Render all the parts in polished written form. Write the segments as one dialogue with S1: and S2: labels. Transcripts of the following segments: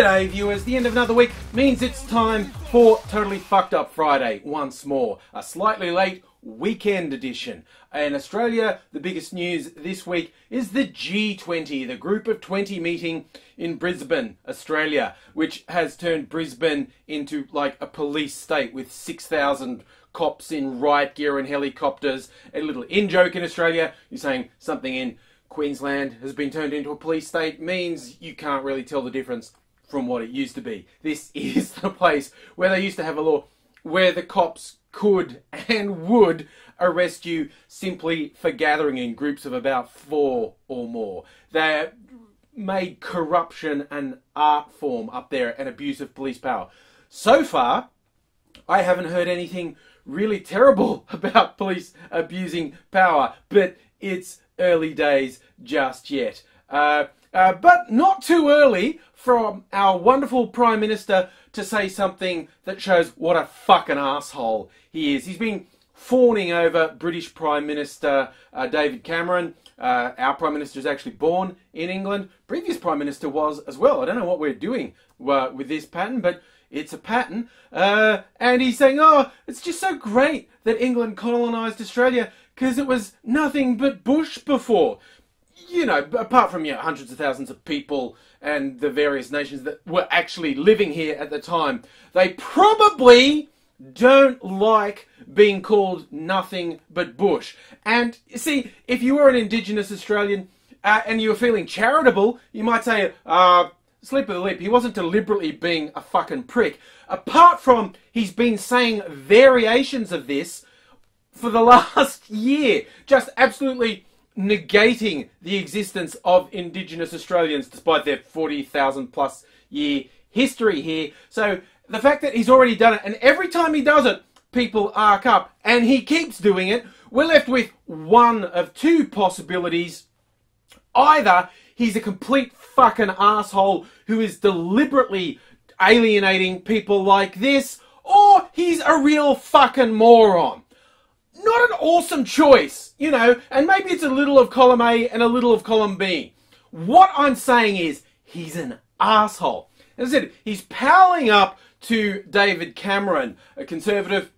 S1: G'day viewers, the end of another week means it's time for Totally Fucked Up Friday once more. A slightly late weekend edition. In Australia, the biggest news this week is the G20, the Group of 20 meeting in Brisbane, Australia, which has turned Brisbane into like a police state with 6,000 cops in riot gear and helicopters. A little in-joke in Australia, you're saying something in Queensland has been turned into a police state means you can't really tell the difference from what it used to be. This is the place where they used to have a law where the cops could and would arrest you simply for gathering in groups of about 4 or more. They made corruption an art form up there and abuse of police power. So far, I haven't heard anything really terrible about police abusing power, but it's early days just yet. But not too early from our wonderful Prime Minister to say something that shows what a fucking asshole he is. He's been fawning over British Prime Minister David Cameron. Our Prime Minister is actually born in England. Previous Prime Minister was as well. I don't know what we're doing with this pattern, but it's a pattern. And he's saying, oh, it's just so great that England colonised Australia because it was nothing but bush before. You know, apart from hundreds of thousands of people and the various nations that were actually living here at the time, they probably don't like being called nothing but bush. And see, if you were an Indigenous Australian and you were feeling charitable, you might say, slip of the lip, he wasn't deliberately being a fucking prick. Apart from he's been saying variations of this for the last year, just absolutely negating the existence of Indigenous Australians despite their 40,000 plus year history here. So the fact that he's already done it, and every time he does it, people arc up, and he keeps doing it, we're left with one of two possibilities. Either he's a complete fucking asshole who is deliberately alienating people like this, or he's a real fucking moron. Not an awesome choice, you know, and maybe it's a little of column A and a little of column B. What I'm saying is, he's an asshole. As I said, he's palling up to David Cameron, a Conservative,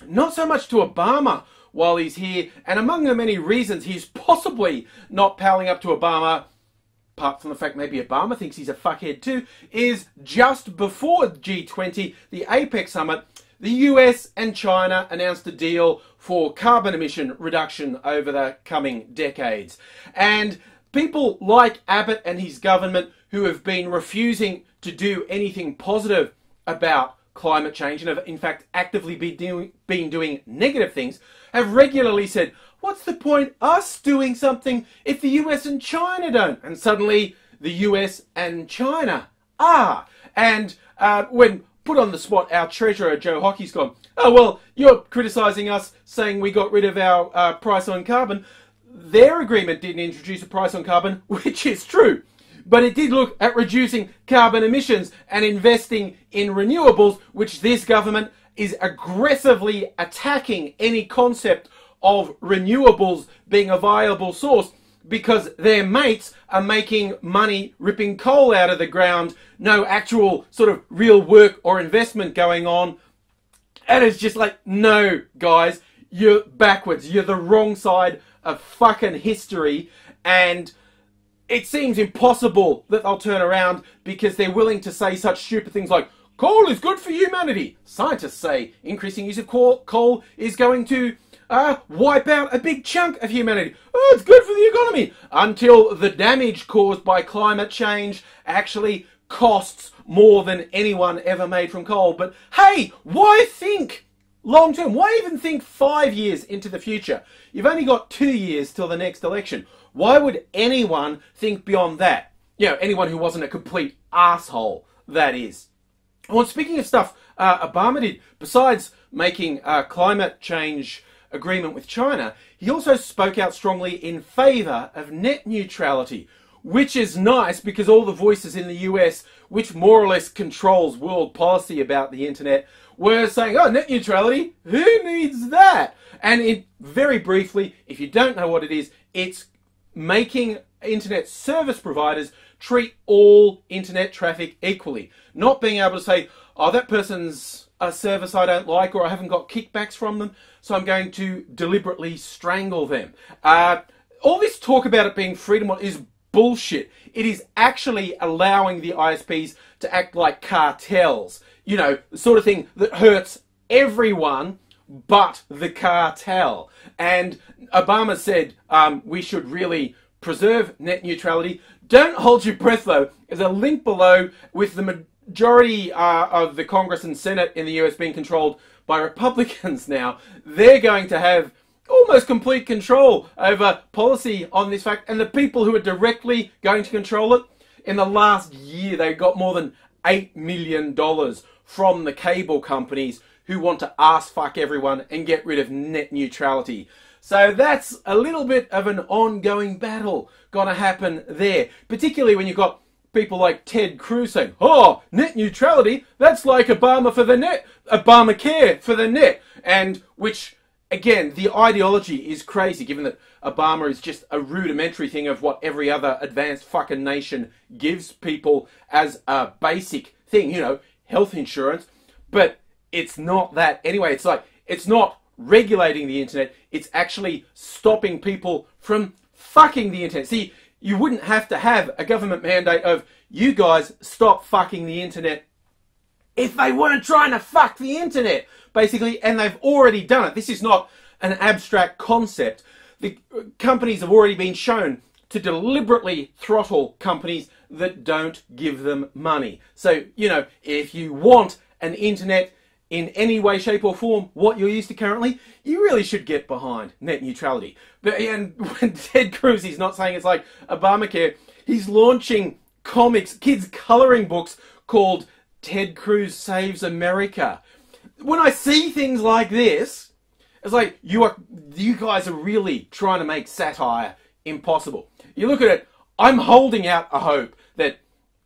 S1: not so much to Obama while he's here, and among the many reasons he's possibly not palling up to Obama, apart from the fact maybe Obama thinks he's a fuckhead too, is just before G20, the APEC summit, the US and China announced a deal for carbon emission reduction over the coming decades. And people like Abbott and his government, who have been refusing to do anything positive about climate change and have in fact actively been doing negative things, have regularly said, what's the point us doing something if the US and China don't? And suddenly the US and China are. And when put on the spot, our treasurer, Joe Hockey's gone, oh, well, you're criticising us saying we got rid of our price on carbon. Their agreement didn't introduce a price on carbon, which is true. But it did look at reducing carbon emissions and investing in renewables, which this government is aggressively attacking any concept of renewables being a viable source, because their mates are making money ripping coal out of the ground, no actual sort of real work or investment going on. And it's just like, no, guys, you're backwards. You're the wrong side of fucking history. And it seems impossible that they'll turn around because they're willing to say such stupid things like, coal is good for humanity. Scientists say increasing use of coal is going to wipe out a big chunk of humanity. Oh, it's good for the economy. Until the damage caused by climate change actually costs more than anyone ever made from coal. But hey, why think long term? Why even think 5 years into the future? You've only got 2 years till the next election. Why would anyone think beyond that? You know, anyone who wasn't a complete asshole, that is. Well, speaking of stuff Obama did, besides making climate change agreement with China, he also spoke out strongly in favour of net neutrality, which is nice because all the voices in the US, which more or less controls world policy about the internet, were saying, oh, net neutrality, who needs that? And very briefly, if you don't know what it is, it's making internet service providers treat all internet traffic equally. Not being able to say, oh, that person's a service I don't like, or I haven't got kickbacks from them, so I'm going to deliberately strangle them. All this talk about it being freedom is bullshit. It is actually allowing the ISPs to act like cartels. You know, the sort of thing that hurts everyone but the cartel. And Obama said we should really preserve net neutrality. Don't hold your breath, though. There's a link below with the majority of the Congress and Senate in the US being controlled by Republicans now. They're going to have almost complete control over policy on this fact. And the people who are directly going to control it, in the last year, they got more than $8 million from the cable companies who want to arse fuck everyone and get rid of net neutrality. So that's a little bit of an ongoing battle going to happen there, particularly when you've got people like Ted Cruz saying, oh, net neutrality, that's like Obama for the net, Obamacare for the net, and which, again, the ideology is crazy, given that Obama is just a rudimentary thing of what every other advanced fucking nation gives people as a basic thing, you know, health insurance, but it's not that anyway. It's like, it's not regulating the internet, it's actually stopping people from fucking the internet. See, you wouldn't have to have a government mandate of, you guys stop fucking the internet, if they weren't trying to fuck the internet, basically, and they've already done it. This is not an abstract concept. The companies have already been shown to deliberately throttle companies that don't give them money. So, you know, if you want an internet in any way, shape or form what you're used to currently, you really should get behind net neutrality. But and when Ted Cruz, he's not saying it's like Obamacare, he's launching comics, kids colouring books called Ted Cruz Saves America. When I see things like this, it's like, you guys are really trying to make satire impossible. You look at it, I'm holding out a hope that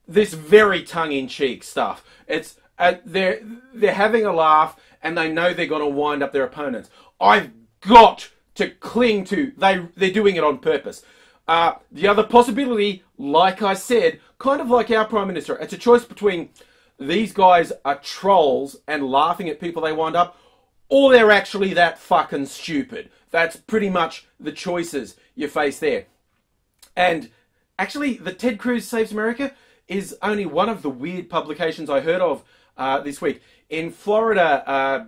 S1: this very tongue-in-cheek stuff, it's they're having a laugh and they know they're going to wind up their opponents. I've got to cling to, they're doing it on purpose. The other possibility, like I said, kind of like our Prime Minister, it's a choice between these guys are trolls and laughing at people they wind up, or they're actually that fucking stupid. That's pretty much the choices you face there. And actually, the Ted Cruz Saves America is only one of the weird publications I heard of this week. In Florida,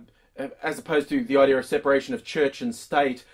S1: as opposed to the idea of separation of church and state,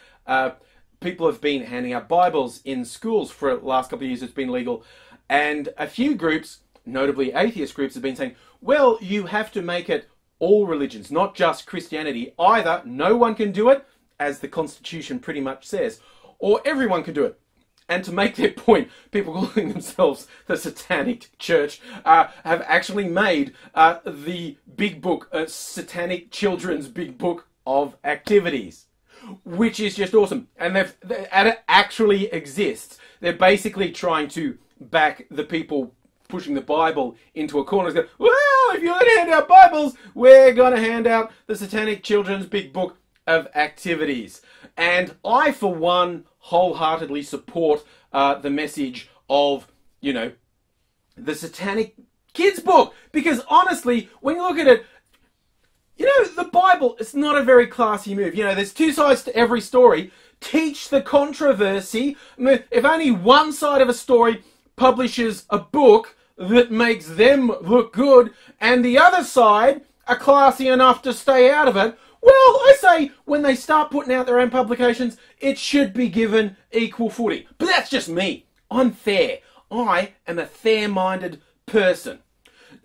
S1: people have been handing out Bibles in schools for the last couple of years. It's been legal. And a few groups, notably atheist groups, have been saying, well, you have to make it all religions, not just Christianity. Either no one can do it, as the Constitution pretty much says, or everyone can do it. And to make their point, people calling themselves the Satanic Church have actually made the big book, Satanic Children's Big Book of Activities, which is just awesome. And it actually exists. They're basically trying to back the people pushing the Bible into a corner. Go, well, if you're going to hand out Bibles, we're going to hand out the Satanic Children's Big Book of Activities. And I, for one, wholeheartedly support the message of, you know, the Satanic Kids book. Because honestly, when you look at it, you know, the Bible, it's not a very classy move. You know, there's two sides to every story. Teach the controversy. I mean, if only one side of a story publishes a book that makes them look good, and the other side are classy enough to stay out of it, well, I say when they start putting out their own publications, it should be given equal footing. But that's just me. I'm fair. I am a fair-minded person.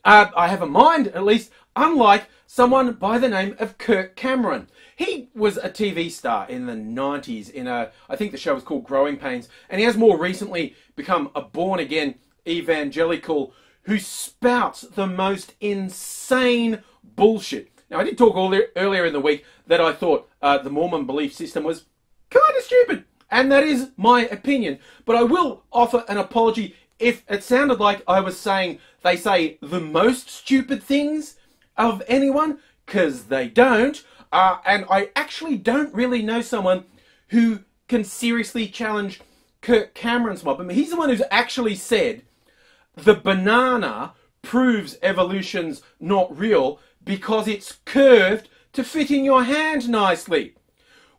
S1: I have a mind, at least, unlike someone by the name of Kirk Cameron. He was a TV star in the 90s in I think the show was called Growing Pains, and he has more recently become a born-again evangelical who spouts the most insane bullshit. Now, I did talk earlier in the week that I thought the Mormon belief system was kind of stupid, and that is my opinion. But I will offer an apology if it sounded like I was saying they say the most stupid things of anyone, because they don't. And I actually don't really know someone who can seriously challenge Kirk Cameron's mob. I mean, he's the one who's actually said the banana proves evolution's not real because it's curved to fit in your hand nicely.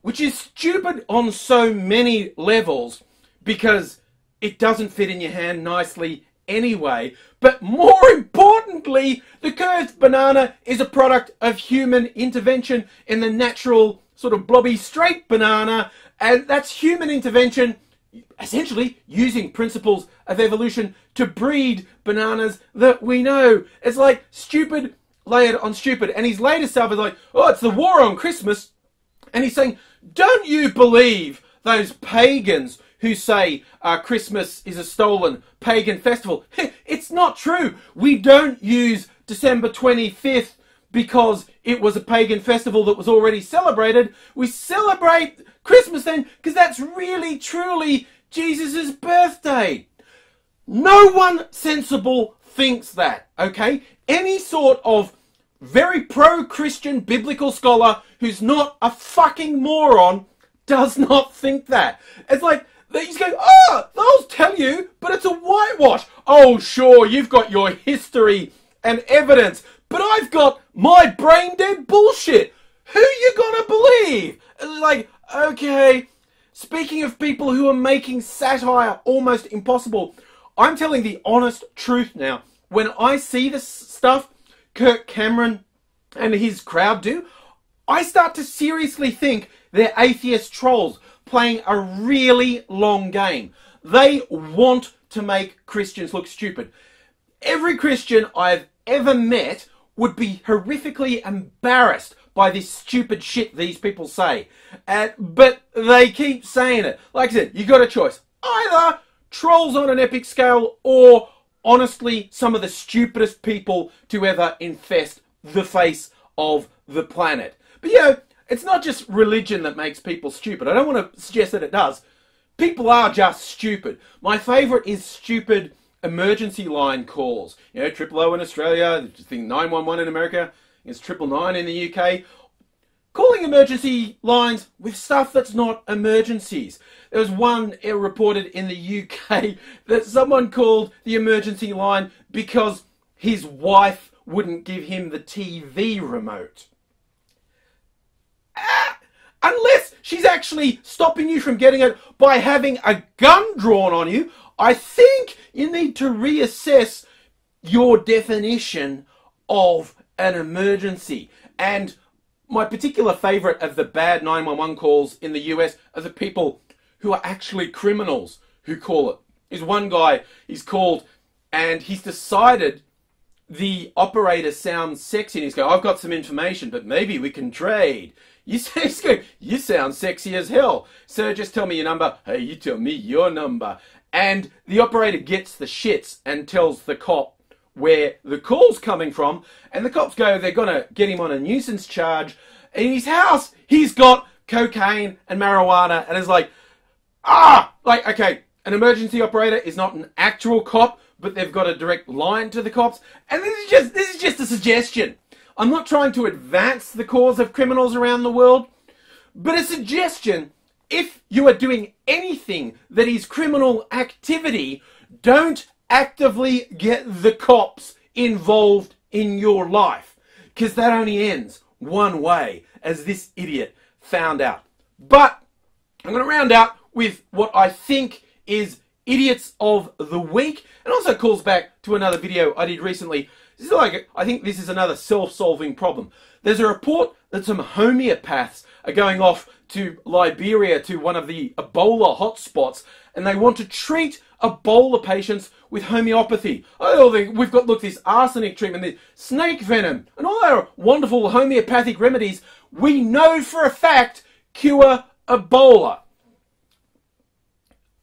S1: Which is stupid on so many levels because it doesn't fit in your hand nicely anyway. But more importantly, the curved banana is a product of human intervention in the natural sort of blobby straight banana. And that's human intervention essentially using principles of evolution to breed bananas that we know. It's like stupid layered on stupid. And his latest stuff is like, oh, it's the war on Christmas. And he's saying, don't you believe those pagans who say Christmas is a stolen pagan festival? It's not true. We don't use December 25th because it was a pagan festival that was already celebrated. We celebrate Christmas then because that's really, truly Jesus' birthday. No one sensible thinks that, okay? Any sort of very pro-Christian biblical scholar who's not a fucking moron does not think that. It's like, they just go, oh, they'll tell you, but it's a whitewash. Oh, sure, you've got your history and evidence, but I've got my brain-dead bullshit. Who you gonna believe? It's like, okay, speaking of people who are making satire almost impossible, I'm telling the honest truth now. When I see this stuff Kirk Cameron and his crowd do, I start to seriously think they're atheist trolls playing a really long game. They want to make Christians look stupid. Every Christian I've ever met would be horrifically embarrassed by this stupid shit these people say. But they keep saying it. Like I said, you got a choice. Either trolls on an epic scale or honestly some of the stupidest people to ever infest the face of the planet. But you know, it's not just religion that makes people stupid. I don't want to suggest that it does. People are just stupid. My favourite is stupid emergency line calls. You know, 000 in Australia, I think 911 in America, it's 999 in the UK. Calling emergency lines with stuff that's not emergencies. There was one reported in the UK that someone called the emergency line because his wife wouldn't give him the TV remote. Unless she's actually stopping you from getting it by having a gun drawn on you, I think you need to reassess your definition of an emergency. And my particular favourite of the bad 911 calls in the US are the people who are actually criminals who call it. There's one guy, he's called and he's decided the operator sounds sexy and he's going, I've got some information, but maybe we can trade. You sound sexy as hell. Sir, just tell me your number. Hey, you tell me your number. And the operator gets the shits and tells the cop where the call's coming from. And the cops go, they're going to get him on a nuisance charge. In his house, he's got cocaine and marijuana. And it's like, okay, an emergency operator is not an actual cop, but they've got a direct line to the cops. And this is just a suggestion. I'm not trying to advance the cause of criminals around the world, but a suggestion, if you are doing anything that is criminal activity, don't actively get the cops involved in your life, because that only ends one way, as this idiot found out. But I'm going to round out with what I think is Idiots of the Week, and also calls back to another video I did recently. This is like, I think this is another self-solving problem. There's a report that some homeopaths are going off to Liberia to one of the Ebola hotspots, and they want to treat Ebola patients with homeopathy. Oh, we've got, look, this arsenic treatment, this snake venom, and all our wonderful homeopathic remedies we know for a fact cure Ebola.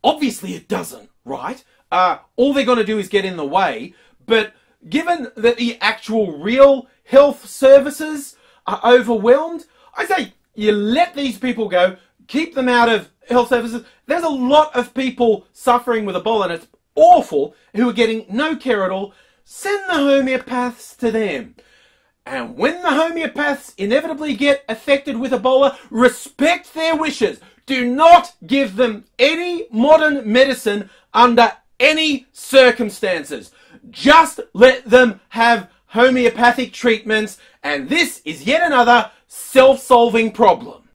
S1: Obviously it doesn't, right? All they're going to do is get in the way, but given that the actual real health services are overwhelmed, I say you let these people go, keep them out of health services. There's a lot of people suffering with Ebola, and it's awful, who are getting no care at all. Send the homeopaths to them. And when the homeopaths inevitably get affected with Ebola, respect their wishes. Do not give them any modern medicine under any circumstances. Just let them have homeopathic treatments, and this is yet another self-solving problem.